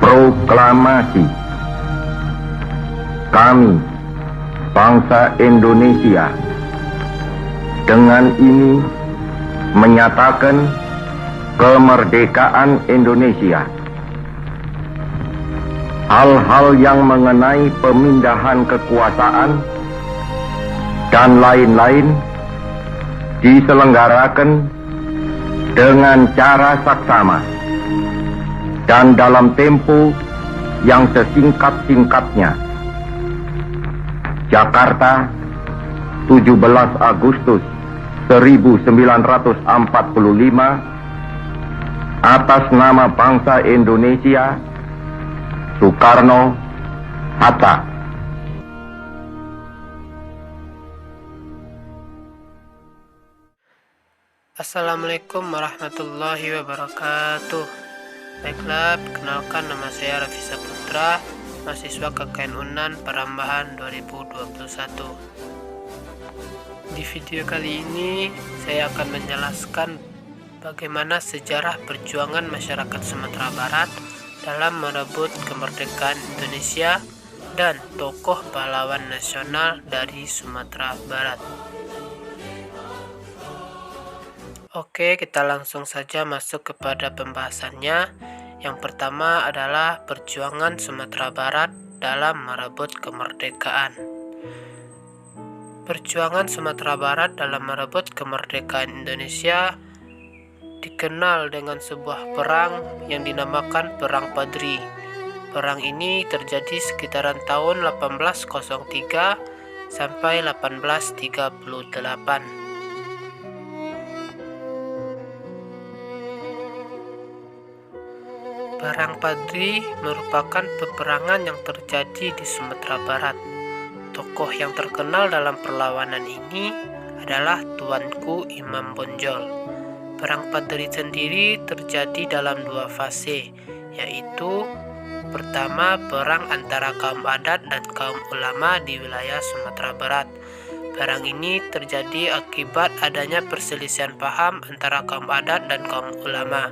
Proklamasi. Kami, bangsa Indonesia, dengan ini menyatakan kemerdekaan Indonesia. Hal-hal yang mengenai pemindahan kekuasaan dan lain-lain diselenggarakan dengan cara saksama dan dalam tempo yang sesingkat-singkatnya. Jakarta, 17 Agustus 1945, atas nama bangsa Indonesia, Soekarno Hatta. Assalamualaikum warahmatullahi wabarakatuh. Baiklah, perkenalkan nama saya Raffi Saputra, mahasiswa KKN UNAN Parambahan 2021. Di video kali ini saya akan menjelaskan bagaimana sejarah perjuangan masyarakat Sumatera Barat dalam merebut kemerdekaan Indonesia dan tokoh pahlawan nasional dari Sumatera Barat. Oke, kita langsung saja masuk kepada pembahasannya. Yang pertama adalah perjuangan Sumatera Barat dalam merebut kemerdekaan. Perjuangan Sumatera Barat dalam merebut kemerdekaan Indonesia dikenal dengan sebuah perang yang dinamakan Perang Padri. Perang ini terjadi sekitaran tahun 1803 sampai 1838. Perang Padri merupakan peperangan yang terjadi di Sumatera Barat. Tokoh yang terkenal dalam perlawanan ini adalah Tuanku Imam Bonjol. Perang Padri sendiri terjadi dalam dua fase, yaitu pertama, perang antara kaum adat dan kaum ulama di wilayah Sumatera Barat. Perang ini terjadi akibat adanya perselisihan paham antara kaum adat dan kaum ulama.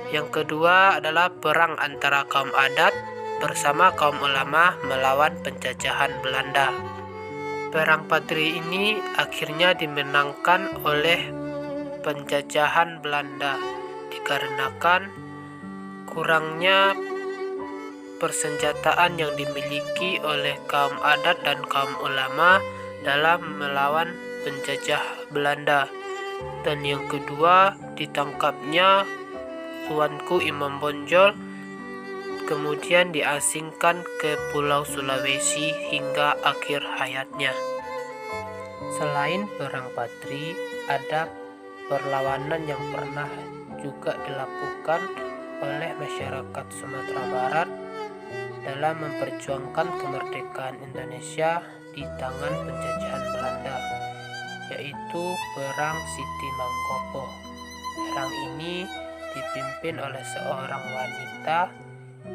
Yang kedua adalah perang antara kaum adat bersama kaum ulama melawan penjajahan Belanda. Perang Padri ini akhirnya dimenangkan oleh penjajahan Belanda dikarenakan kurangnya persenjataan yang dimiliki oleh kaum adat dan kaum ulama dalam melawan penjajah Belanda. Dan yang kedua, ditangkapnya Tuanku Imam Bonjol, kemudian diasingkan ke Pulau Sulawesi hingga akhir hayatnya. Selain Perang Padri, ada perlawanan yang pernah juga dilakukan oleh masyarakat Sumatera Barat dalam memperjuangkan kemerdekaan Indonesia di tangan penjajahan Belanda, yaitu Perang Siti Mangkopo. Perang ini dipimpin oleh seorang wanita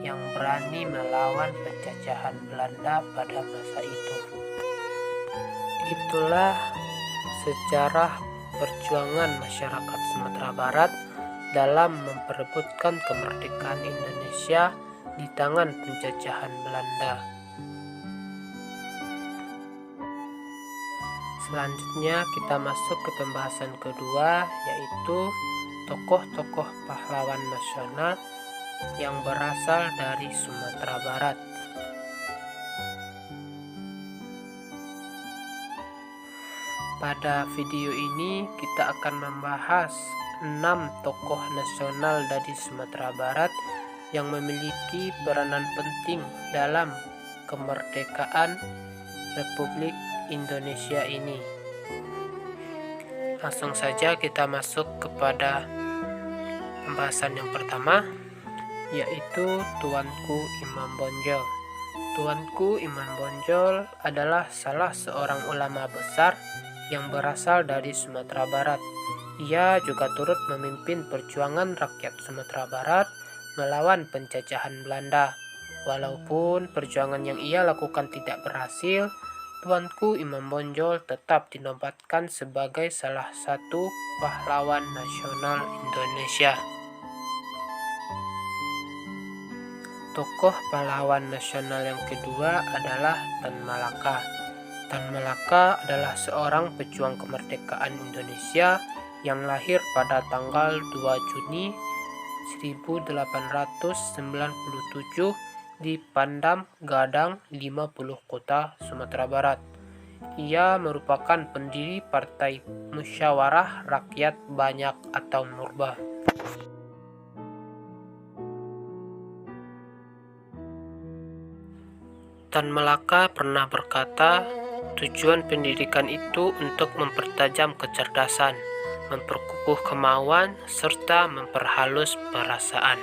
yang berani melawan penjajahan Belanda pada masa itu. Itulah sejarah perjuangan masyarakat Sumatera Barat dalam memperebutkan kemerdekaan Indonesia di tangan penjajahan Belanda. Selanjutnya kita masuk ke pembahasan kedua, yaitu tokoh-tokoh pahlawan nasional yang berasal dari Sumatera Barat. Pada video ini kita akan membahas 6 tokoh nasional dari Sumatera Barat yang memiliki peranan penting dalam kemerdekaan Republik Indonesia ini. Langsung saja kita masuk kepada pembahasan yang pertama, yaitu Tuanku Imam Bonjol. Tuanku Imam Bonjol adalah salah seorang ulama besar yang berasal dari Sumatera Barat. Ia juga turut memimpin perjuangan rakyat Sumatera Barat melawan penjajahan Belanda. Walaupun perjuangan yang ia lakukan tidak berhasil, Tuanku Imam Bonjol tetap dinobatkan sebagai salah satu pahlawan nasional Indonesia. Tokoh pahlawan nasional yang kedua adalah Tan Malaka. Tan Malaka adalah seorang pejuang kemerdekaan Indonesia yang lahir pada tanggal 2 Juni 1897 di Pandam Gadang, 50 Kota, Sumatera Barat. Ia merupakan pendiri Partai Musyawarah Rakyat Banyak atau MURBA. Tan Malaka pernah berkata, tujuan pendidikan itu untuk mempertajam kecerdasan, memperkukuh kemauan, serta memperhalus perasaan.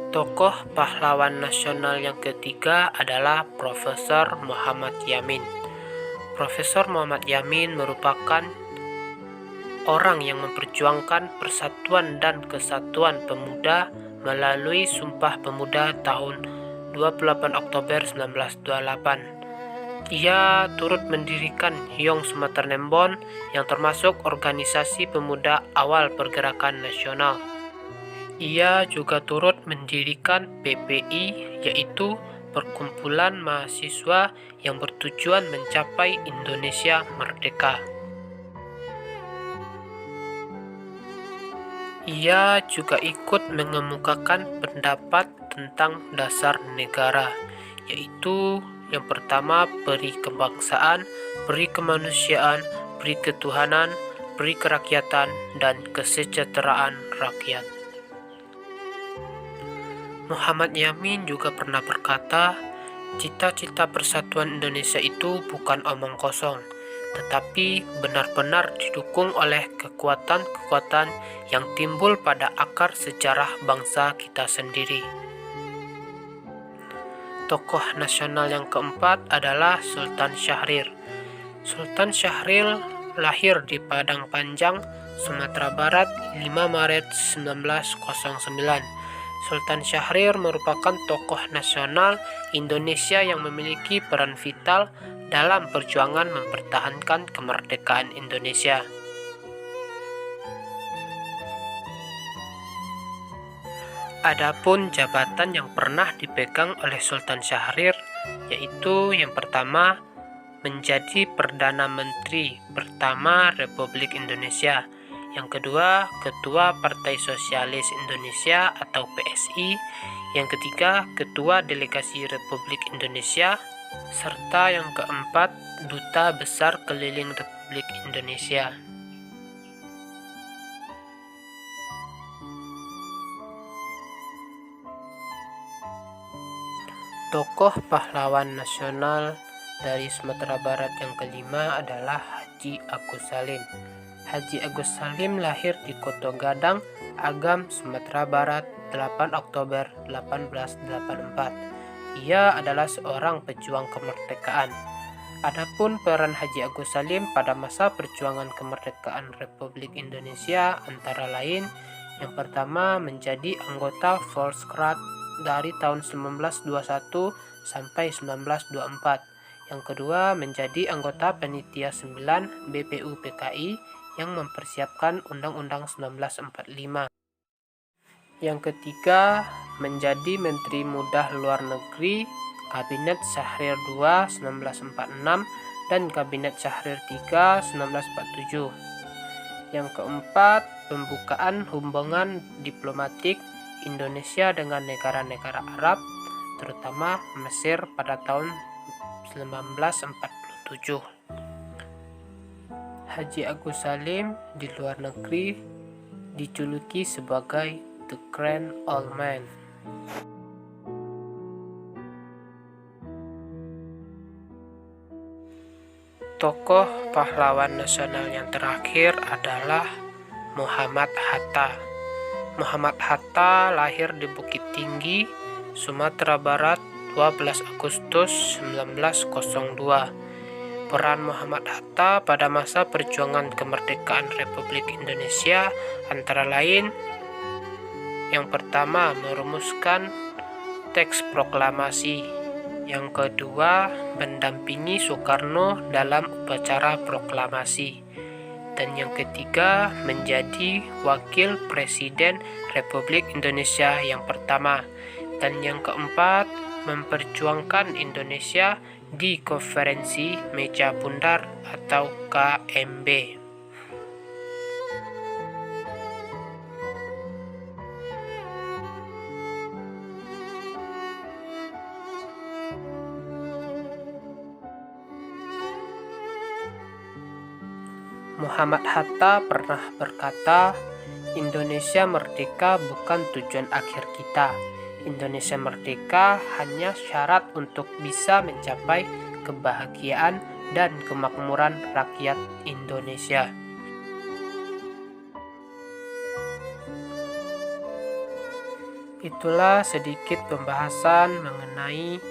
Tokoh pahlawan nasional yang ketiga adalah Profesor Muhammad Yamin. Profesor Muhammad Yamin merupakan orang yang memperjuangkan persatuan dan kesatuan pemuda melalui Sumpah Pemuda tahun 28 Oktober 1928. Ia turut mendirikan Yong Sumaternembon yang termasuk organisasi pemuda awal pergerakan nasional. Ia juga turut mendirikan PPI, yaitu Perkumpulan Mahasiswa yang bertujuan mencapai Indonesia Merdeka. Ia juga ikut mengemukakan pendapat tentang dasar negara, yaitu yang pertama peri kebangsaan, peri kemanusiaan, peri ketuhanan, peri kerakyatan, dan kesejahteraan rakyat. Muhammad Yamin juga pernah berkata, cita-cita persatuan Indonesia itu bukan omong kosong, tetapi benar-benar didukung oleh kekuatan-kekuatan yang timbul pada akar sejarah bangsa kita sendiri. Tokoh nasional yang keempat adalah Sultan Syahrir. Sultan Syahrir lahir di Padang Panjang, Sumatera Barat 5 Maret 1909. Sultan Syahrir merupakan tokoh nasional Indonesia yang memiliki peran vital dalam perjuangan mempertahankan kemerdekaan Indonesia. Adapun jabatan yang pernah dipegang oleh Sultan Syahrir, yaitu yang pertama menjadi Perdana Menteri pertama Republik Indonesia, yang kedua Ketua Partai Sosialis Indonesia atau PSI, yang ketiga Ketua Delegasi Republik Indonesia, serta yang keempat Duta Besar Keliling Republik Indonesia. Tokoh pahlawan nasional dari Sumatera Barat yang kelima adalah Haji Agus Salim. Haji Agus Salim lahir di Koto Gadang, Agam, Sumatera Barat 8 Oktober 1884. Ia adalah seorang pejuang kemerdekaan. Adapun peran Haji Agus Salim pada masa perjuangan kemerdekaan Republik Indonesia antara lain, yang pertama menjadi anggota Volksraad dari tahun 1921 sampai 1924. Yang kedua menjadi anggota Panitia 9 BPUPKI yang mempersiapkan Undang-Undang 1945. Yang ketiga menjadi Menteri Muda Luar Negeri Kabinet Syahrir II 1946 dan Kabinet Syahrir III 1947. Yang keempat, pembukaan hubungan diplomatik Indonesia dengan negara-negara Arab, terutama Mesir pada tahun 1947. Haji Agus Salim di luar negeri dijuluki sebagai The Grand Old Man. Tokoh pahlawan nasional yang terakhir adalah Muhammad Hatta. Muhammad Hatta lahir di Bukit Tinggi, Sumatera Barat 12 Agustus 1902. Peran Muhammad Hatta pada masa perjuangan kemerdekaan Republik Indonesia antara lain, yang pertama merumuskan teks proklamasi, yang kedua mendampingi Soekarno dalam upacara proklamasi, Dan yang ketiga, menjadi Wakil Presiden Republik Indonesia yang pertama. Dan yang keempat, memperjuangkan Indonesia di Konferensi Meja Bundar atau KMB. Muhammad Hatta pernah berkata, Indonesia merdeka bukan tujuan akhir kita. Indonesia merdeka hanya syarat untuk bisa mencapai kebahagiaan dan kemakmuran rakyat Indonesia. Itulah sedikit pembahasan mengenai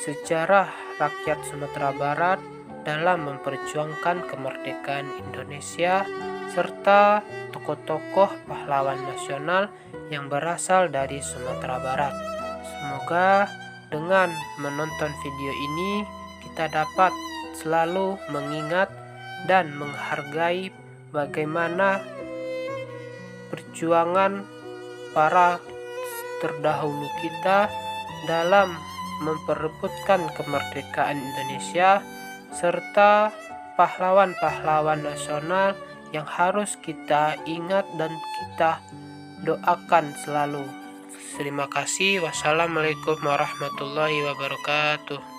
sejarah rakyat Sumatera Barat dalam memperjuangkan kemerdekaan Indonesia serta tokoh-tokoh pahlawan nasional yang berasal dari Sumatera Barat. Semoga dengan menonton video ini kita dapat selalu mengingat dan menghargai bagaimana perjuangan para terdahulu kita dalam memperebutkan kemerdekaan Indonesia serta pahlawan-pahlawan nasional yang harus kita ingat dan kita doakan selalu. Terima kasih. Wassalamualaikum warahmatullahi wabarakatuh.